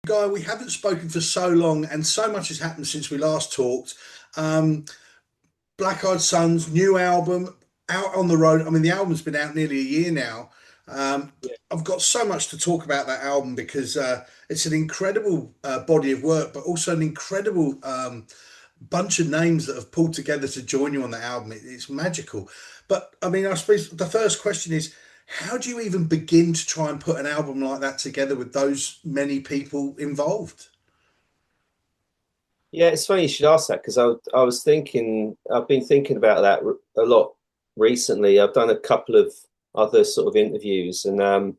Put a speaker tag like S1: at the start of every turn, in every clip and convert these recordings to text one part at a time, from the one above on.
S1: Guy, we haven't spoken for so long, and so much has happened since we last talked. Um, Black Eyed Sun's new album out on the road. I mean, the album's been out nearly a year now. Um,
S2: Yeah.
S1: I've got so much to talk about that album because it's an incredible body of work, but also an incredible bunch of names that have pulled together to join you on that album. It's magical. But I mean, I suppose the first question is, how do you even begin to try and put an album like that together with those many people involved?
S2: Yeah, it's funny you should ask that because I was thinking, I've been thinking about that a lot recently. I've done a couple of other sort of interviews and I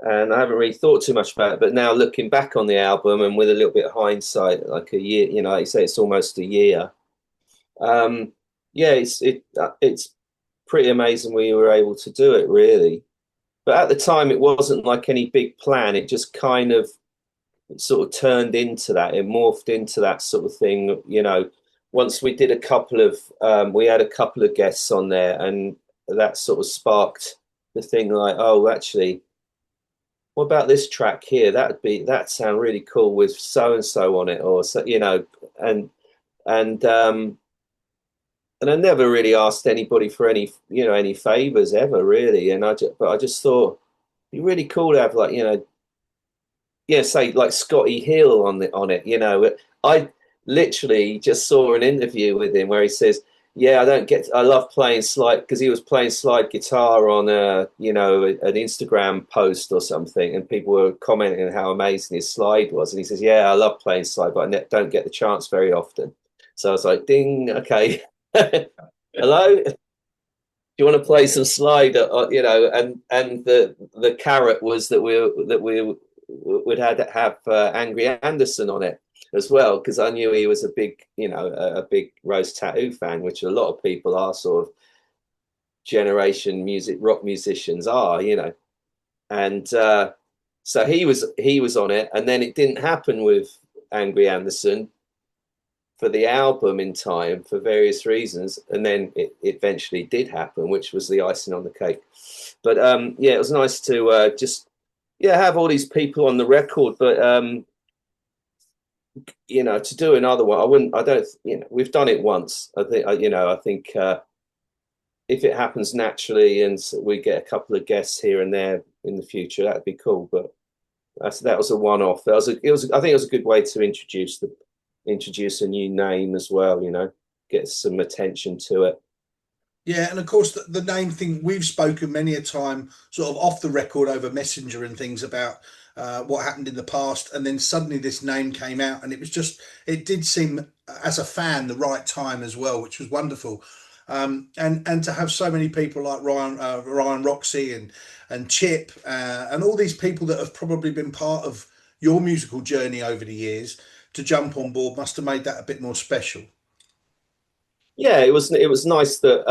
S2: haven't really thought too much about it. But now looking back on the album and with a little bit of hindsight, like a year, like you say, it's almost a year. Um, yeah, it's pretty amazing we were able to do it, really. But at the time, it wasn't like any big plan. It just kind of sort of turned into that. It morphed into that sort of thing. Once we did we had a couple of guests on there, and that sort of sparked the thing like, oh, actually, what about this track here? That'd sound really cool with so and so on it, or so, and and um and I never really asked anybody for any favors ever really. But I just thought it'd be really cool to have like, yeah, say like Scotty Hill on it. I literally just saw an interview with him where he says, "Yeah, I love playing slide," because he was playing slide guitar on an Instagram post or something, and people were commenting on how amazing his slide was, and he says, "Yeah, I love playing slide, but don't get the chance very often." So I was like, "Ding, okay, hello." Do you want to play some slide? And the carrot was that we would had to have Angry Anderson on it as well, because I knew he was a big Rose Tattoo fan, which a lot of people are sort of generation music rock musicians are. And so he was on it, and then it didn't happen with Angry Anderson for the album in time for various reasons, and then it eventually did happen, which was the icing on the cake. But yeah, it was nice to just have all these people on the record. But to do another one, I don't, we've done it once. I think if it happens naturally and we get a couple of guests here and there in the future, that'd be cool. But that was a one-off. I think it was a good way to introduce a new name as well. Get some attention to it.
S1: Yeah, and of course the name thing, we've spoken many a time, sort of off the record over Messenger and things about what happened in the past, and then suddenly this name came out, and it did seem as a fan the right time as well, which was wonderful. And to have so many people like Ryan Roxy and Chip and all these people that have probably been part of your musical journey over the years to jump on board must have made that a bit more special.
S2: Yeah, it was nice that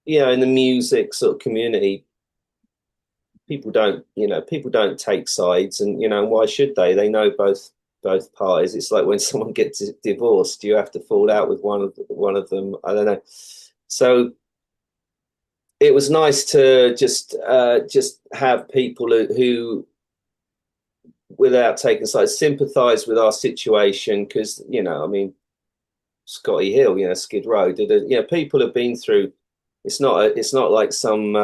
S2: in the music sort of community, people don't take sides, and why should they? They know both parties. It's like when someone gets divorced, you have to fall out with one of them. I don't know. So it was nice to just have people who, without taking sides, sympathise with our situation, because I mean, Scotty Hill, Skid Row people have been through. It's not like some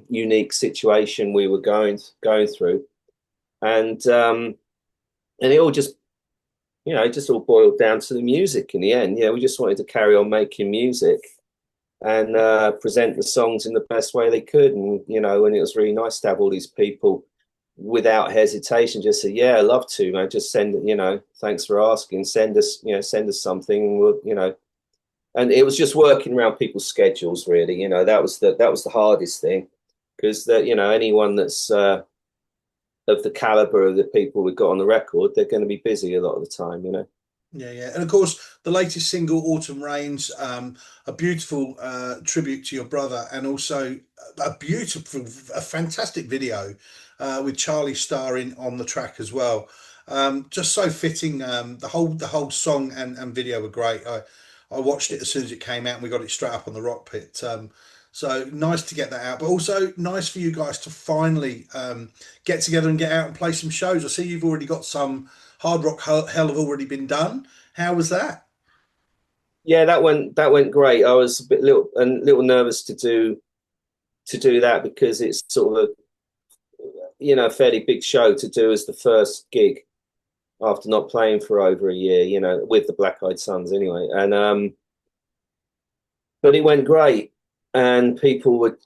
S2: unique situation we were going through, and it all just it just all boiled down to the music in the end. Yeah, we just wanted to carry on making music and present the songs in the best way they could, and it was really nice to have all these people without hesitation just say, yeah, I love to, man, just send thanks for asking, send us something, and it was just working around people's schedules, really. That was the hardest thing, because anyone that's of the caliber of the people we've got on the record, they're going to be busy a lot of the time.
S1: Yeah, yeah, and of course the latest single, "Autumn Rains," a beautiful tribute to your brother, and also a fantastic video with Charlie starring on the track as well. Just so fitting. The whole song and video were great. I watched it as soon as it came out, and we got it straight up on the Rock Pit. So nice to get that out, but also nice for you guys to finally get together and get out and play some shows. I see you've already got some Hard Rock Hell have already been done. How was that?
S2: Yeah, that went great. I was a little nervous to do that because it's sort of a fairly big show to do as the first gig after not playing for over a year, with the Black Eyed Suns anyway. And but it went great, and people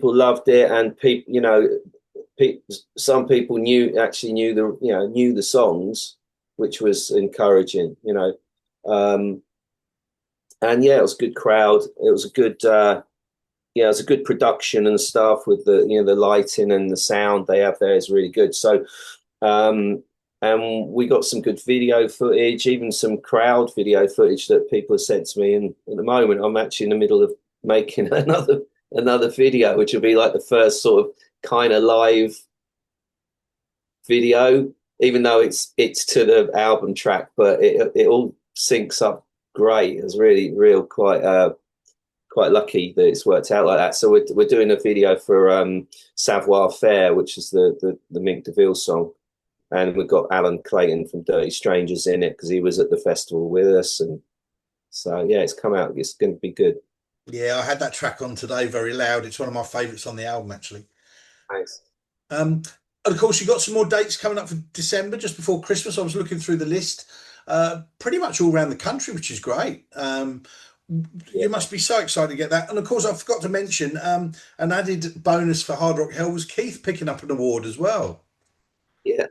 S2: loved it, and people, some people actually knew the songs, which was encouraging, and yeah, it was a good crowd. It was a good it was a good production and stuff with the lighting and the sound they have there is really good. So and we got some good video footage, even some crowd video footage that people have sent to me. And at the moment, I'm actually in the middle of making another video, which will be like the first sort of kind of live video, even though it's to the album track, but it all syncs up great. It's really real quite lucky that it's worked out like that. So we're doing a video for Savoir Faire, which is the Mink DeVille song. And we've got Alan Clayton from Dirty Strangers in it because he was at the festival with us. And so, yeah, it's come out. It's going to be good.
S1: Yeah, I had that track on today, very loud. It's one of my favourites on the album, actually.
S2: Thanks.
S1: Um, and of course, you got some more dates coming up for December, just before Christmas. I was looking through the list, pretty much all around the country, which is great.
S2: Yeah.
S1: You must be so excited to get that. And of course, I forgot to mention an added bonus for Hard Rock Hell was Keith picking up an award as well.
S2: Yeah.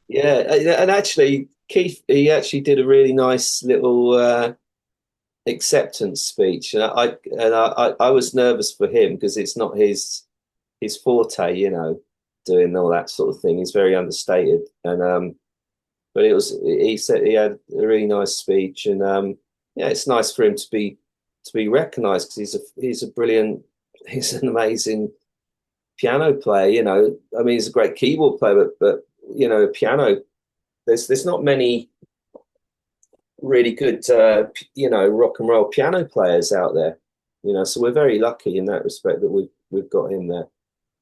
S2: Yeah. And actually, Keith, he actually did a really nice little acceptance speech. And I was nervous for him because it's not his forte, doing all that sort of thing. He's very understated. And but he said he had a really nice speech, and yeah, it's nice for him to be recognised because he's an amazing piano player. I mean, he's a great keyboard player, but piano. There's not many really good rock and roll piano players out there. So we're very lucky in that respect that we've got him there.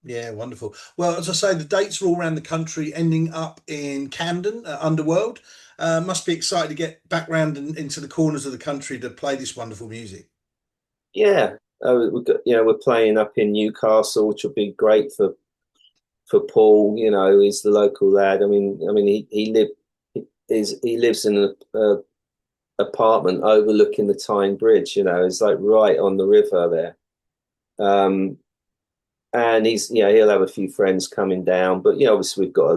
S1: Yeah, wonderful. Well, as I say, the dates are all around the country, ending up in Camden, Underworld. Must be excited to get back round and into the corners of the country to play this wonderful music.
S2: Yeah, we're playing up in Newcastle, which will be great for Paul. He's the local lad. I mean, he lives in a apartment overlooking the Tyne Bridge. It's like right on the river there. And he'll have a few friends coming down, but obviously we've got a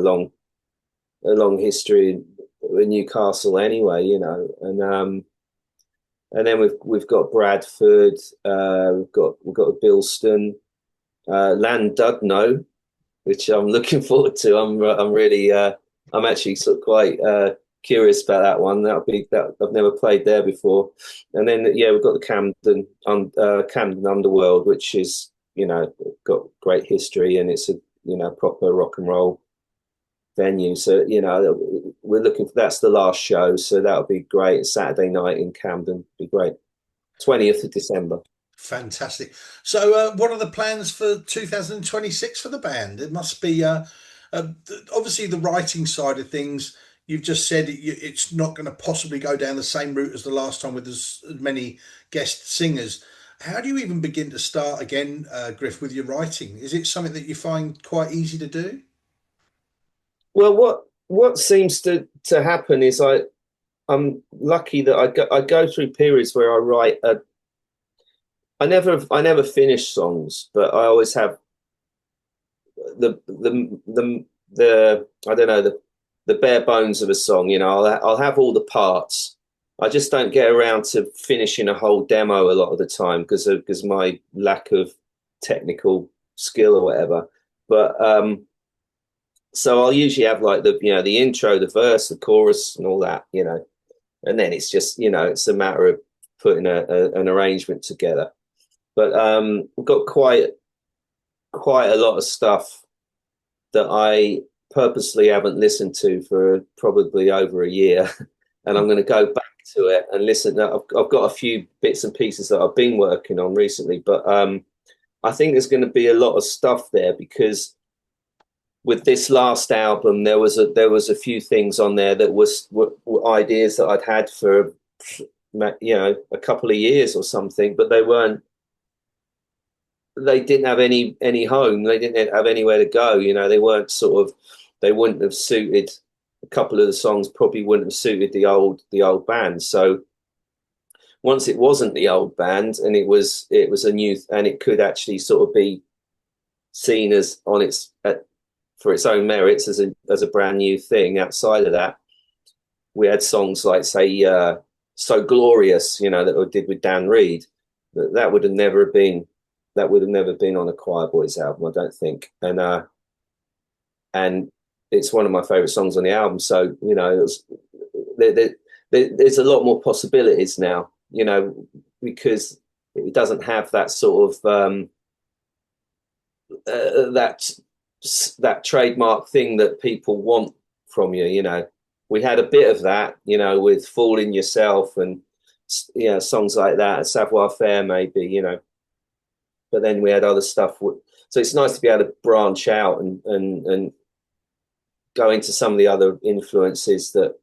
S2: long history in Newcastle anyway, and then we've got Bradford, we've got Bilston, Llandudno, which I'm looking forward to. I'm really I'm actually sort of quite curious about that one. That I've never played there before. And then we've got the Camden Underworld, which is got great history, and it's a proper rock and roll venue. So we're looking for that's the last show, so that'll be great. Saturday night in Camden, be great. 20th of December.
S1: Fantastic. So, what are the plans for 2026 for the band? It must be obviously the writing side of things. You've just said it's not going to possibly go down the same route as the last time with as many guest singers. How do you even begin to start again, Griff, with your writing? Is it something that you find quite easy to do?
S2: Well, what seems to happen is I'm lucky that I go through periods where I write I never finish songs, but I always have the I don't know, the bare bones of a song. I'll have all the parts. I just don't get around to finishing a whole demo a lot of the time because my lack of technical skill or whatever. But so I'll usually have like the intro, the verse, the chorus, and all that, and then it's just it's a matter of putting an arrangement together. But we've got quite a lot of stuff that I purposely haven't listened to for probably over a year, and I'm going to go back to it and listen. I've got a few bits and pieces that I've been working on recently, but I think there's going to be a lot of stuff there because with this last album, there was a few things on there that were ideas that I'd had for a couple of years or something, but they didn't have any home. They didn't have anywhere to go. They weren't they wouldn't have suited. A couple of the songs probably wouldn't have suited the old band. So once it wasn't the old band and it was a new, and it could actually sort of be seen as for its own merits as a brand new thing. Outside of that, we had songs like, say, So Glorious, that we did with Dan Reed. That would have never been on a Choirboys album, I don't think. And it's one of my favorite songs on the album. So, there's a lot more possibilities now, because it doesn't have that sort of that trademark thing that people want from you. We had a bit of that, with Fooling Yourself and songs like that, Savoir Faire maybe, but then we had other stuff. So it's nice to be able to branch out and go into some of the other influences that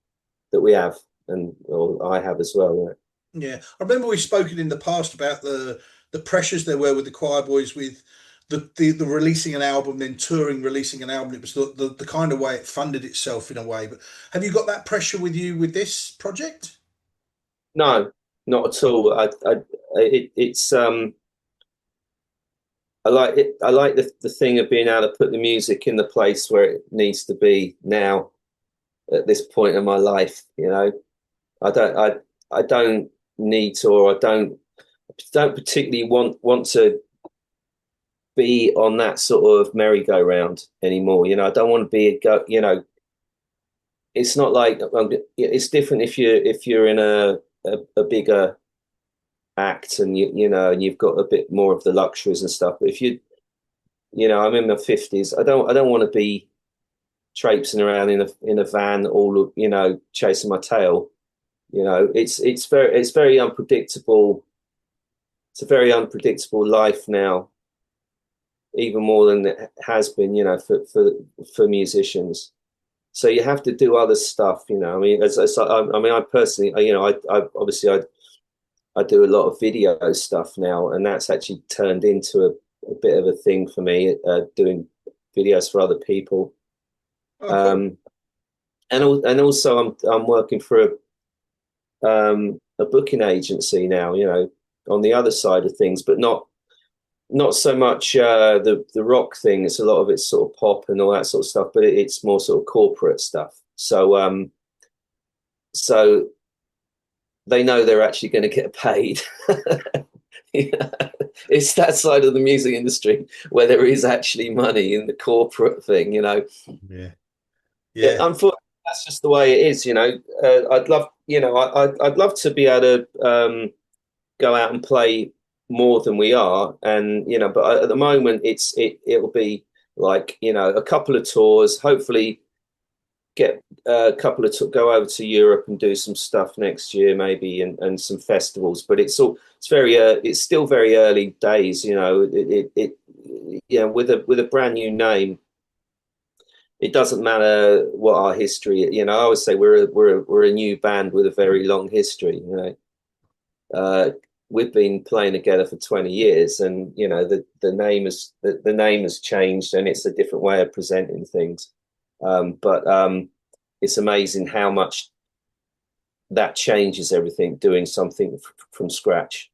S2: we have, or I have as well.
S1: Yeah, I remember we've spoken in the past about the pressures there were with the Choirboys with the releasing an album, then touring, releasing an album. It was the kind of way it funded itself in a way. But have you got that pressure with you with this project?
S2: No, not at all. It's I like it. I like the thing of being able to put the music in the place where it needs to be now at this point in my life. I don't need to, or I don't particularly want to be on that sort of merry-go-round anymore. I don't want to be it's not like it's different if you're in a bigger act and and you've got a bit more of the luxuries and stuff. But if I'm in my 50s, I don't want to be traipsing around in a van all chasing my tail. It's very unpredictable. It's a very unpredictable life now, even more than it has been, for musicians. So you have to do other stuff, I mean, I personally, I do a lot of video stuff now, and that's actually turned into a bit of a thing for me, doing videos for other people.
S1: Oh, cool.
S2: And also I'm working for a booking agency now, on the other side of things, but not so much the rock thing. It's a lot of it's sort of pop and all that sort of stuff, but it's more sort of corporate stuff. So so they know they're actually going to get paid. It's that side of the music industry where there is actually money in the corporate thing.
S1: Yeah. Yeah.
S2: Unfortunately, that's just the way it is. I'd love, I'd love to be able to go out and play more than we are, and but at the moment it'll be like a couple of tours, hopefully get a couple of go over to Europe and do some stuff next year maybe, and some festivals. But it's still very early days, with a brand new name. It doesn't matter what our history. I always say we're a new band with a very long history. We've been playing together for 20 years, and the name has changed, and it's a different way of presenting things. But it's amazing how much that changes everything, doing something from scratch.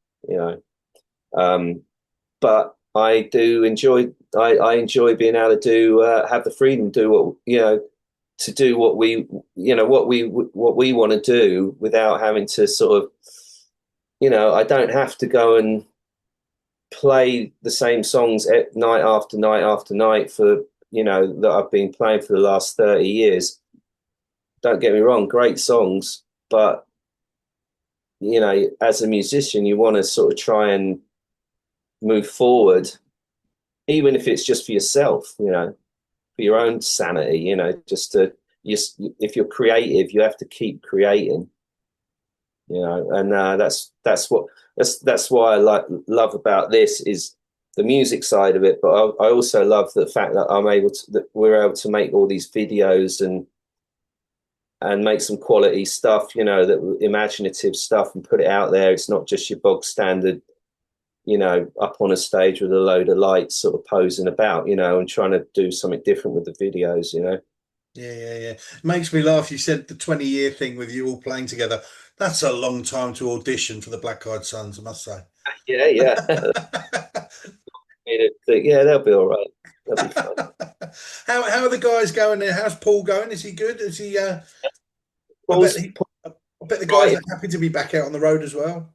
S2: But I do enjoy. I enjoy being able to have the freedom to do what we want to do without having to sort of. I don't have to go and play the same songs night after night after night for, that I've been playing for the last 30 years. Don't get me wrong, great songs, but, as a musician, you want to sort of try and move forward, even if it's just for yourself, for your own sanity, if you're creative, you have to keep creating. you know, and that's why I love about this is the music side of it, but I also love the fact that that we're able to make all these videos and make some quality stuff, you know, that imaginative stuff, and put it out there. It's not just your bog standard, you know, up on a stage with a load of lights sort of posing about, you know, and trying to do something different with the videos, you know.
S1: Yeah. It makes me laugh. You said the 20-year thing with you all playing together. That's a long time to audition for the Black Eyed Sons, I must say.
S2: Yeah. Yeah, they'll be all right. They'll be fine.
S1: How are the guys going there? How's Paul going? Is he good? Is he? I bet
S2: Paul's,
S1: he.
S2: Paul's
S1: I bet the guys
S2: right.
S1: are happy to be back out on the road as well.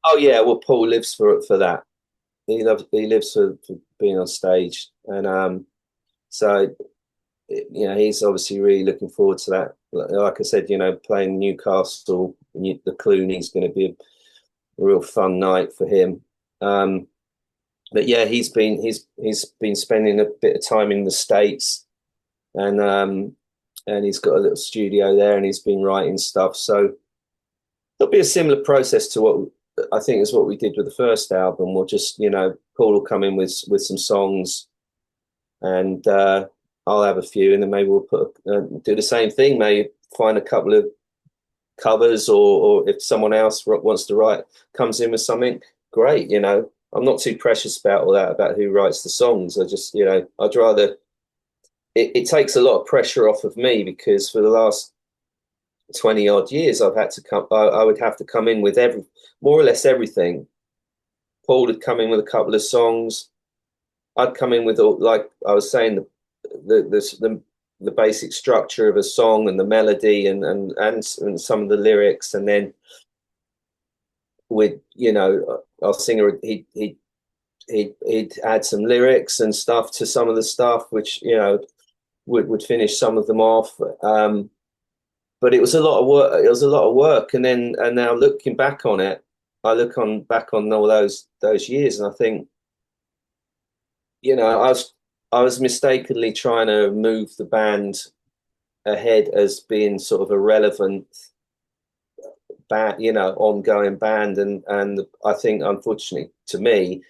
S2: Oh yeah, well Paul lives for that. He lives for being on stage, and so you know he's obviously really looking forward to that. Like I said, you know, playing Newcastle, the Clooney's going to be a real fun night for him. But yeah, he's been spending a bit of time in the States, and he's got a little studio there, and he's been writing stuff. So it'll be a similar process to what I think is what we did with the first album. We'll just, you know, Paul will come in with some songs, and I'll have a few, and then maybe we'll do the same thing. Maybe find a couple of covers, or if someone else wants to write, comes in with something, great. You know, I'm not too precious about all that, about who writes the songs. I just, you know, I'd rather. It takes a lot of pressure off of me, because for the last 20 odd years I've had to come. I would have to come in with more or less everything. Paul would come in with a couple of songs. I'd come in with, like I was saying, the basic structure of a song and the melody and some of the lyrics, and then with, you know, our singer he'd add some lyrics and stuff to some of the stuff, which, you know, would finish some of them off. But it was a lot of work. It was a lot of work, and now looking back on it, I back on all those years, and I think, you know, I was mistakenly trying to move the band ahead as being sort of a relevant band, you know, ongoing band, and I think, unfortunately to me,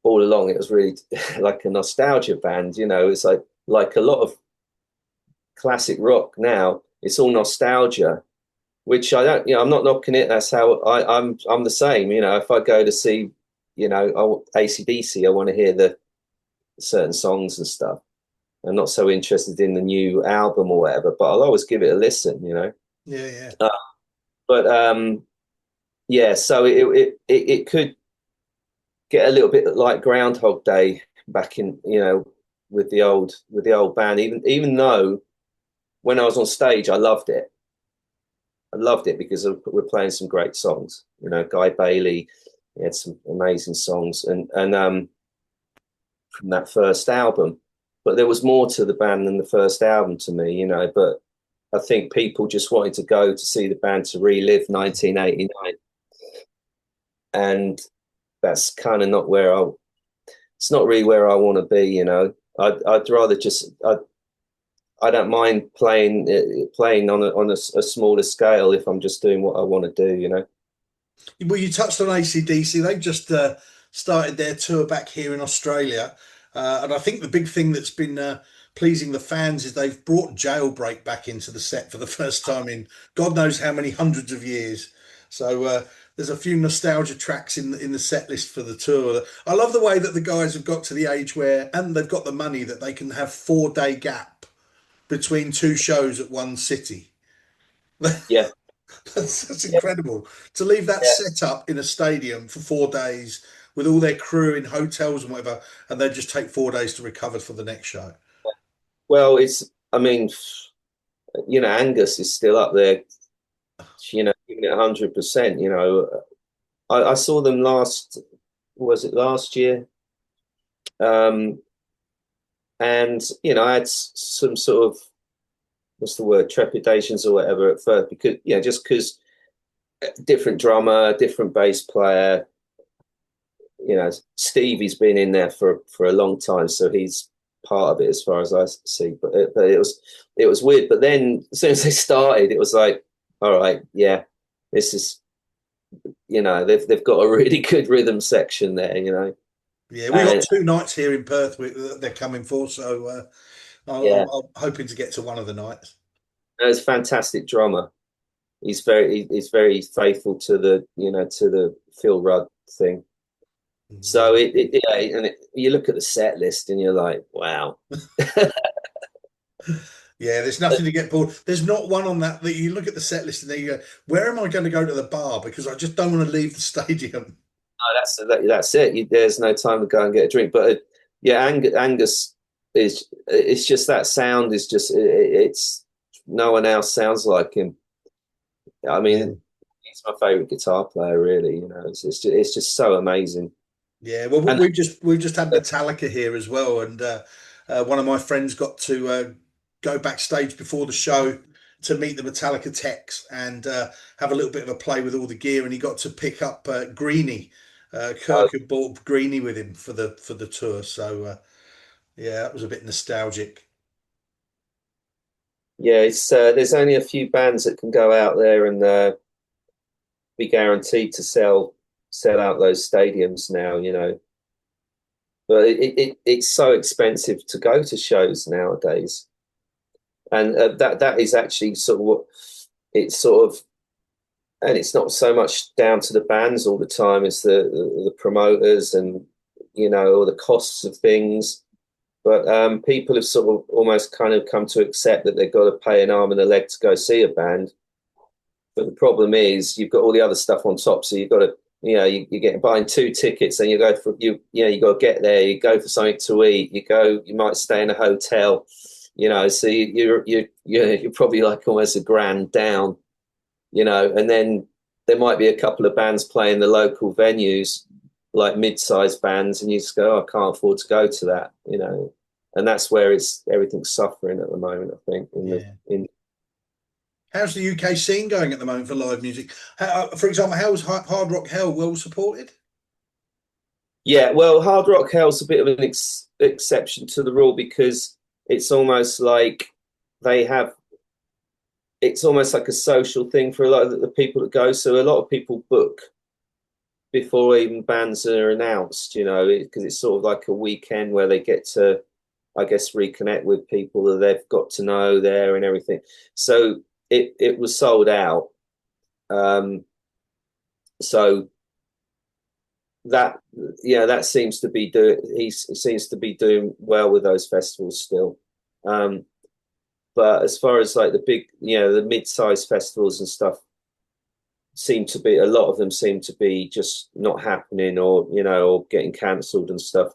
S2: all along it was really like a nostalgia band. You know, it's like a lot of classic rock now. It's all nostalgia, which I don't, you know, I'm not knocking it. That's how I'm the same. You know, if I go to see, you know, AC/DC, I want to hear the certain songs and stuff. I'm not so interested in the new album or whatever, but I'll always give it a listen, you know.
S1: Yeah.
S2: But yeah, so it could get a little bit like Groundhog Day back in, you know, with the old band. Even though when I was on stage, I loved it. I loved it because we're playing some great songs. You know, Guy Bailey, he had some amazing songs, and from that first album. But there was more to the band than the first album to me, you know. But I think people just wanted to go to see the band to relive 1989, and that's kind of not where it's not really where I want to be, you know. I'd rather just I don't mind playing on a smaller scale if I'm just doing what I want to do, you know.
S1: Well, you touched on AC/DC. They've just started their tour back here in Australia, and I think the big thing that's been pleasing the fans is they've brought Jailbreak back into the set for the first time in God knows how many hundreds of years. So there's a few nostalgia tracks in the set list for the tour. I love the way that the guys have got to the age where, and they've got the money that they can have 4 day gap between two shows at one city.
S2: Yeah,
S1: That's incredible to leave that
S2: yeah.
S1: set up in a stadium for 4 days with all their crew in hotels and whatever, and they just take 4 days to recover for the next show.
S2: Well, I mean, you know, Angus is still up there, you know, giving it 100%. You know, I saw them was it last year? And you know, I had some sort of, what's the word, trepidations or whatever at first, because, yeah, just because different drummer, different bass player. You know, Stevie's been in there for a long time, so he's part of it as far as I see. But it was weird. But then as soon as they started, it was like, all right, yeah. this is, they've got a really good rhythm section there,
S1: Yeah, we got
S2: and
S1: 2 nights here in Perth they're coming for, so
S2: yeah,
S1: I'm hoping to get to one of the nights.
S2: and it's a fantastic drummer. He's very faithful to the Phil Rudd thing. So
S1: Yeah.
S2: you look at the set list and you're like, wow.
S1: Yeah, there's nothing to get bored. There's not one on that you look at the set list and there you go, where am I going to go to the bar? Because I just don't want to leave the stadium.
S2: That's it. There's no time to go and get a drink. But yeah, Angus is. It's just that sound is just. It's no one else sounds like him. I
S1: Yeah.
S2: mean, he's my favorite guitar player. Really, it's just so amazing.
S1: Yeah, well,
S2: And
S1: we've just had Metallica here as well, and one of my friends got to go backstage before the show to meet the Metallica techs and have a little bit of a play with all the gear, and he got to pick up Greenie.
S2: uh,
S1: Kirk had bought Greenie with him for the tour, so yeah, that was a bit nostalgic.
S2: yeah, it's there's only a few bands that can go out there and be guaranteed to sell out those stadiums now. But it's so expensive to go to shows nowadays, and that is actually sort of what it's sort of, and it's not so much down to the bands all the time. It's the promoters and all the costs of things. But people have sort of almost kind of come to accept that they've got to pay an arm and a leg to go see a band. But the problem is you've got all the other stuff on top, so you've got to you get buying 2 tickets, and you go for you got to get there. You go for something to eat. You might stay in a hotel. So you're probably like almost a grand down. And then there might be a couple of bands playing the local venues, like mid-sized bands, and you just go, oh, I can't afford to go to that. And that's where everything's suffering at the moment, I think.
S1: Yeah.
S2: In
S1: How's the UK scene going at the moment for live music? For example, how is Hard Rock Hell well supported?
S2: Yeah, well, Hard Rock Hell's a bit of an exception to the rule because it's almost like they have. It's almost like a social thing for a lot of the people that go. So a lot of people book before even bands are announced, because it's sort of like a weekend where they get to, I guess, reconnect with people that they've got to know there and everything. So it was sold out. So that that seems to be doing. He seems to be doing well with those festivals still. But as far as like the big, the mid-sized festivals and stuff, a lot of them seem to be just not happening, or getting cancelled and stuff.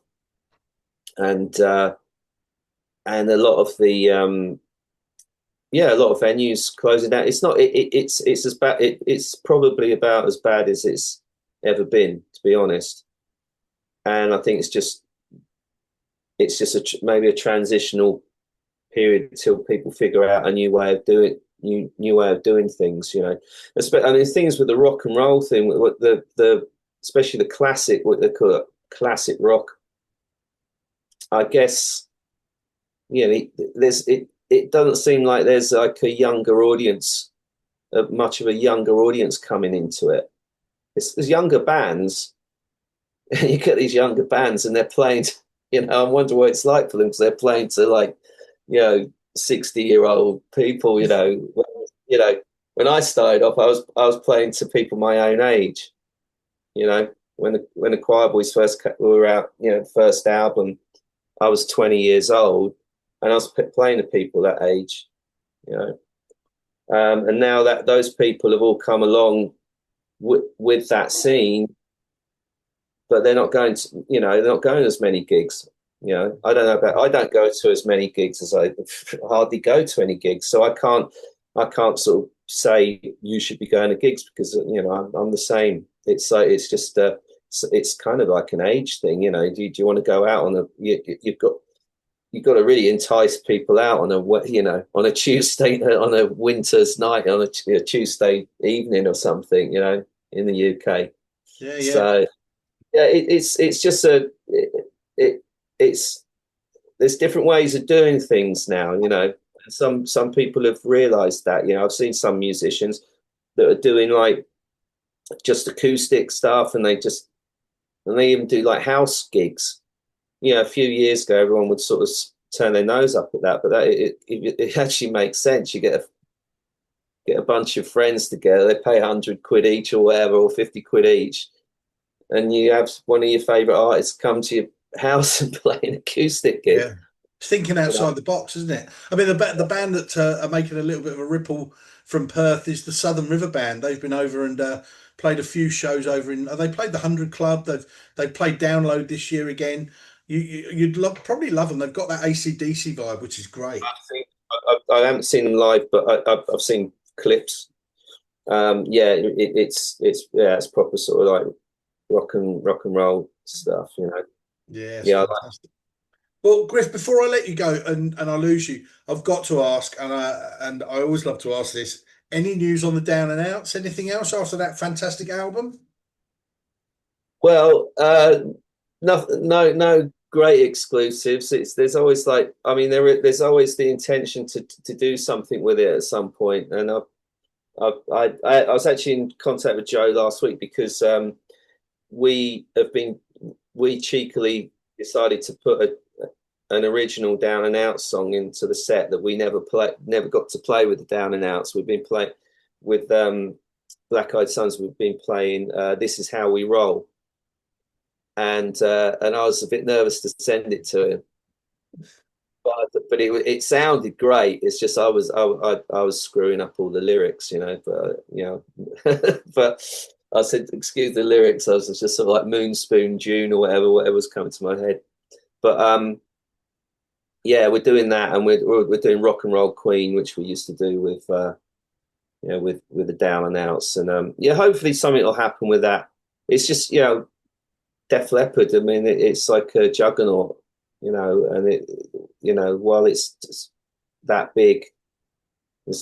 S2: And a lot of the a lot of venues closing down. It's not. It's as bad. It's probably about as bad as it's ever been, to be honest. And I think it's just maybe a transitional period until people figure out a new way of doing things. I mean, things with the rock and roll thing, with the especially the classic, what they call it, classic rock. I guess it doesn't seem like there's like a younger audience, much of a younger audience coming into it. There's younger bands. You get these younger bands and they're playing. I wonder what it's like for them because they're playing to like 60-year-old people. When I started off, I was playing to people my own age. When the Cowboys first were out, the first album, I was 20 years old, and I was playing to people that age. And now that those people have all come along with that scene, but they're not going to, they're not going to as many gigs. I don't know I don't go to as many gigs as I hardly go to any gigs. So I can't sort of say you should be going to gigs because, I'm the same. It's like, it's just, it's kind of like an age thing. Do you want to go out on you've got to really entice people out on on a Tuesday, on a winter's night, on a Tuesday evening or something, in the UK.
S1: Yeah, yeah.
S2: So yeah, it's just it's there's different ways of doing things now. Some people have realised that. I've seen some musicians that are doing like just acoustic stuff, and they even do like house gigs. You know, a few years ago, everyone would sort of turn their nose up at that, but it actually makes sense. You get a bunch of friends together, they pay 100 quid each or whatever, or 50 quid each, and you have one of your favorite artists come to your house and play an acoustic gig.
S1: Yeah. Thinking
S2: You know?
S1: outside the box, isn't it? I mean, the band that are making a little bit of a ripple from Perth is the Southern River Band. They've been over and played a few shows over in. They played the 100 Club. They've played Download this year again. You'd probably love them. They've got that AC/DC vibe, which is great.
S2: I haven't seen them live, but I've seen clips. Yeah, it's proper sort of like rock and roll stuff, you know.
S1: Yeah, it's
S2: Yeah,
S1: fantastic. Well, Griff, before I let you go and I lose you, I've got to ask, and I always love to ask this. Any news on the down and outs? Anything else after that fantastic album?
S2: well, no great exclusives. There's always like, I mean, there's always the intention to do something with it at some point. And I was actually in contact with Joe last week because we have been we cheekily decided to put an original Down and Out song into the set that we never got to play with the Down and Outs. We've been playing with Black Eyed Sons. We've been playing This Is How We Roll, and I was a bit nervous to send it to him, but it sounded great. It's just I was screwing up all the lyrics, you know. But you know, but I said, excuse the lyrics. I was just sort of like Moon Spoon June or whatever's coming to my head. But yeah, we're doing that, and we're doing Rock and Roll Queen, which we used to do with you know, with the Down and Outs, and yeah, hopefully something will happen with that. It's just, you know, Def Leppard. I mean, it's like a juggernaut, you know, and you know, while it's that big, there's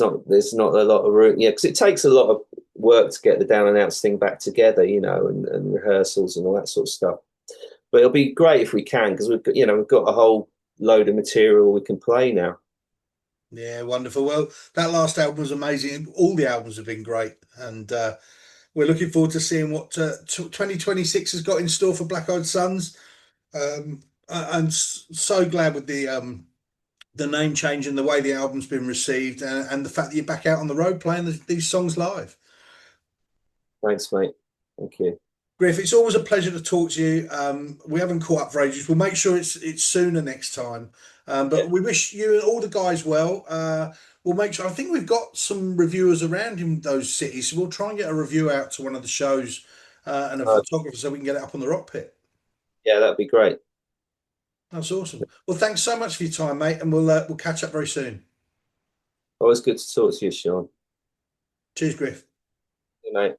S2: not a lot of room, yeah, because it takes a lot of work to get the Down and Outs thing back together, you know, and rehearsals and all that sort of stuff. But it'll be great if we can, because we've got a whole load of material we can play now.
S1: Yeah, wonderful. Well, that last album was amazing. All the albums have been great, and we're looking forward to seeing what 2026 has got in store for Black Eyed Sons. I'm so glad with the name change and the way the album's been received, and the fact that you're back out on the road playing these songs live.
S2: Thanks, mate. Thank you.
S1: Griff, it's always a pleasure to talk to you. We haven't caught up for ages. We'll make sure it's sooner next time.
S2: Yeah.
S1: But we wish you and all the guys well. We'll make sure. I think we've got some reviewers around in those cities, so we'll try and get a review out to one of the shows and a
S2: Uh,
S1: photographer so we can get it up on the Rock Pit.
S2: yeah, that'd be great.
S1: That's awesome. Well, thanks so much for your time, mate, and we'll catch up very soon.
S2: Always good to talk to you, Sean.
S1: Cheers, Griff.
S2: Good night.